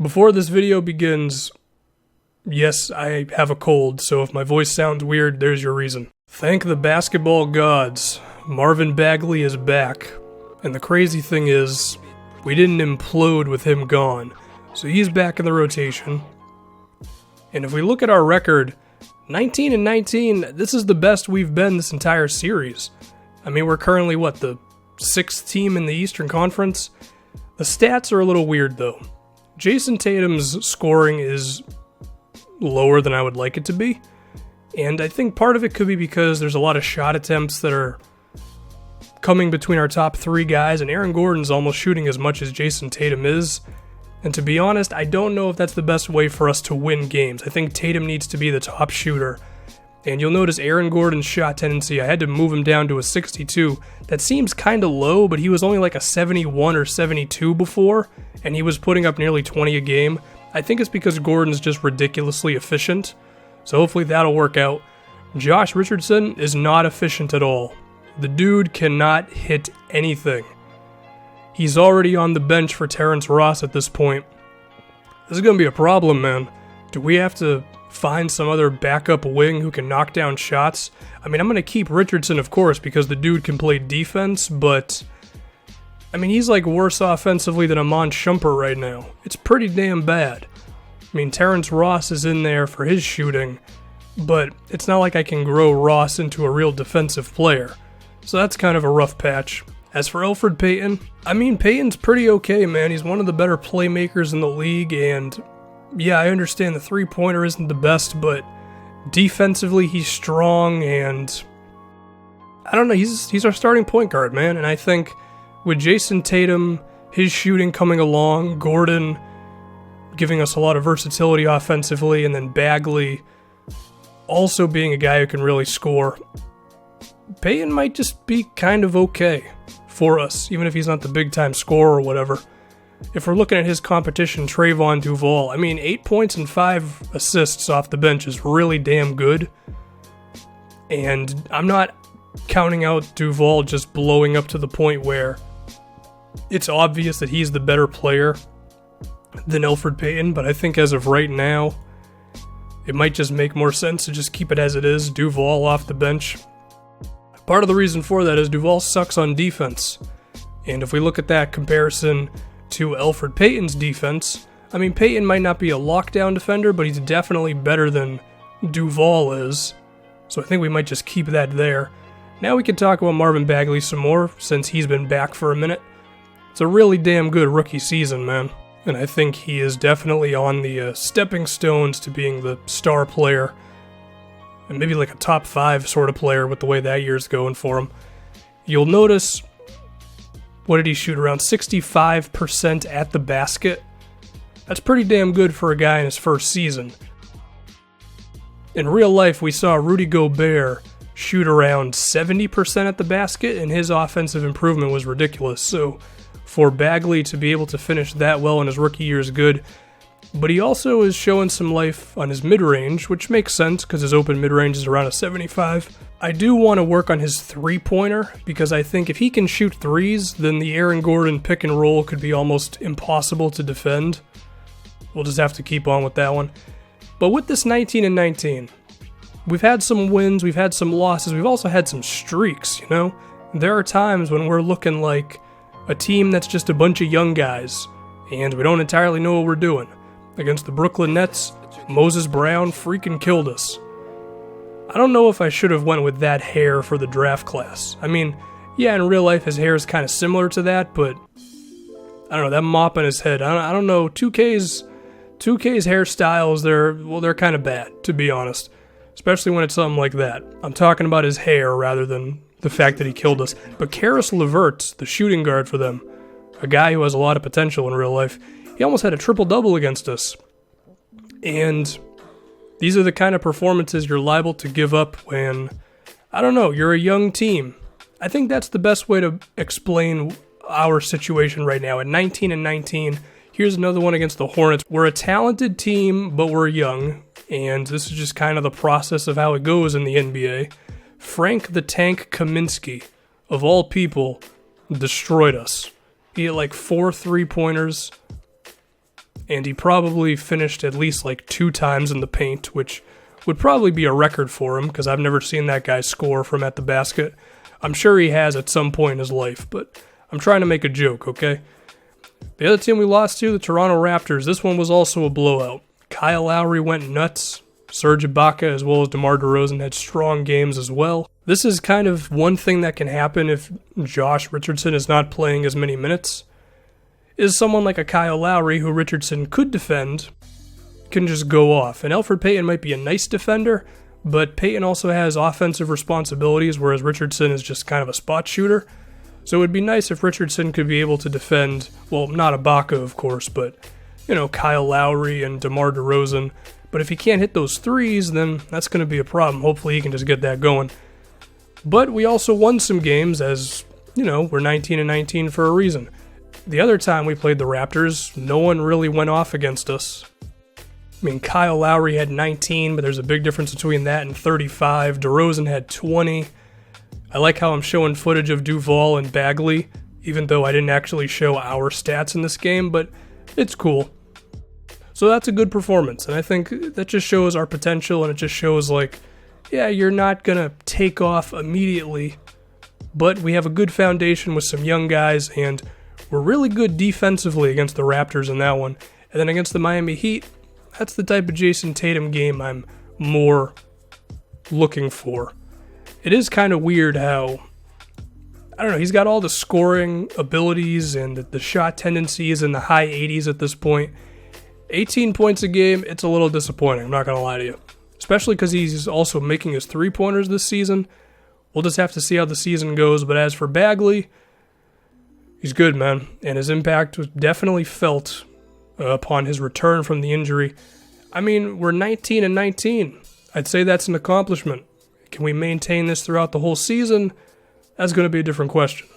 Before this video begins, yes, I have a cold, so if my voice sounds weird, there's your reason. Thank the basketball gods, Marvin Bagley is back. And the crazy thing is, we didn't implode with him gone. So he's back in the rotation. And if we look at our record, 19-19, this is the best we've been this entire series. I mean, we're currently, the 6th team in the Eastern Conference? The stats are a little weird, though. Jason Tatum's scoring is lower than I would like it to be. And I think part of it could be because there's a lot of shot attempts that are coming between our top 3 guys, and Aaron Gordon's almost shooting as much as Jason Tatum is. And to be honest, I don't know if that's the best way for us to win games. I think Tatum needs to be the top shooter. And you'll notice Aaron Gordon's shot tendency, I had to move him down to a 62. That seems kind of low, but he was only like a 71 or 72 before, and he was putting up nearly 20 a game. I think it's because Gordon's just ridiculously efficient, so hopefully that'll work out. Josh Richardson is not efficient at all. The dude cannot hit anything. He's already on the bench for Terrence Ross at this point. This is going to be a problem, man. Do we have to find some other backup wing who can knock down shots? I mean, I'm going to keep Richardson, of course, because the dude can play defense, but I mean, he's like worse offensively than Amon Shumpert right now. It's pretty damn bad. I mean, Terrence Ross is in there for his shooting, but it's not like I can grow Ross into a real defensive player. So that's kind of a rough patch. As for Elfrid Payton, I mean, Payton's pretty okay, man. He's one of the better playmakers in the league, and yeah, I understand the three-pointer isn't the best, but defensively he's strong, and I don't know, he's our starting point guard, man. And I think with Jason Tatum, his shooting coming along, Gordon giving us a lot of versatility offensively, and then Bagley also being a guy who can really score, Payton might just be kind of okay for us, even if he's not the big-time scorer or whatever. If we're looking at his competition, Trayvon Duval, I mean, 8 points and 5 assists off the bench is really damn good. And I'm not counting out Duval just blowing up to the point where it's obvious that he's the better player than Elfrid Payton, but I think as of right now, it might just make more sense to just keep it as it is, Duval off the bench. Part of the reason for that is Duval sucks on defense. And if we look at that comparison to Elfrid Payton's defense, I mean, Payton might not be a lockdown defender, but he's definitely better than Duval is. So I think we might just keep that there. Now we can talk about Marvin Bagley some more, since he's been back for a minute. It's a really damn good rookie season, man. And I think he is definitely on the stepping stones to being the star player. And maybe like a top 5 sort of player with the way that year's going for him. You'll notice, what did he shoot, around 65% at the basket? That's pretty damn good for a guy in his first season. In real life, we saw Rudy Gobert shoot around 70% at the basket, and his offensive improvement was ridiculous. So for Bagley to be able to finish that well in his rookie year is good. But he also is showing some life on his mid-range, which makes sense because his open mid-range is around a 75. I do want to work on his three-pointer, because I think if he can shoot threes, then the Aaron Gordon pick and roll could be almost impossible to defend. We'll just have to keep on with that one. But with this 19-19, we've had some wins, we've had some losses, we've also had some streaks, you know? There are times when we're looking like a team that's just a bunch of young guys, and we don't entirely know what we're doing. Against the Brooklyn Nets, Moses Brown freaking killed us. I don't know if I should have went with that hair for the draft class. I mean, yeah, in real life his hair is kind of similar to that, but I don't know, that mop on his head, I don't know, 2K's hairstyles, they're kind of bad, to be honest. Especially when it's something like that. I'm talking about his hair rather than the fact that he killed us. But Karis LeVert, the shooting guard for them, a guy who has a lot of potential in real life, he almost had a triple-double against us. And these are the kind of performances you're liable to give up when, I don't know, you're a young team. I think that's the best way to explain our situation right now. At 19-19, here's another one against the Hornets. We're a talented team, but we're young. And this is just kind of the process of how it goes in the NBA. Frank the Tank Kaminsky, of all people, destroyed us. He had like 4 3-pointers. and he probably finished at least like 2 times in the paint, which would probably be a record for him because I've never seen that guy score from at the basket. I'm sure he has at some point in his life, but I'm trying to make a joke, okay? The other team we lost to, the Toronto Raptors, this one was also a blowout. Kyle Lowry went nuts. Serge Ibaka as well as DeMar DeRozan had strong games as well. This is kind of one thing that can happen if Josh Richardson is not playing as many minutes, is someone like a Kyle Lowry, who Richardson could defend, can just go off. And Elfrid Payton might be a nice defender, but Payton also has offensive responsibilities, whereas Richardson is just kind of a spot shooter. So it would be nice if Richardson could be able to defend, well, not Ibaka, of course, but, Kyle Lowry and DeMar DeRozan. But if he can't hit those threes, then that's going to be a problem. Hopefully he can just get that going. But we also won some games, as, we're 19-19 for a reason. The other time we played the Raptors, no one really went off against us. I mean, Kyle Lowry had 19, but there's a big difference between that and 35. DeRozan had 20. I like how I'm showing footage of Duval and Bagley, even though I didn't actually show our stats in this game, but it's cool. So that's a good performance, and I think that just shows our potential, and it just shows you're not going to take off immediately, but we have a good foundation with some young guys, and we're really good defensively against the Raptors in that one. And then against the Miami Heat, that's the type of Jason Tatum game I'm more looking for. It is kind of weird how, he's got all the scoring abilities and the shot tendencies in the high 80s at this point. 18 points a game, it's a little disappointing, I'm not going to lie to you. Especially because he's also making his three-pointers this season. We'll just have to see how the season goes. But as for Bagley, he's good, man. And his impact was definitely felt upon his return from the injury. I mean, we're 19-19. I'd say that's an accomplishment. Can we maintain this throughout the whole season? That's going to be a different question.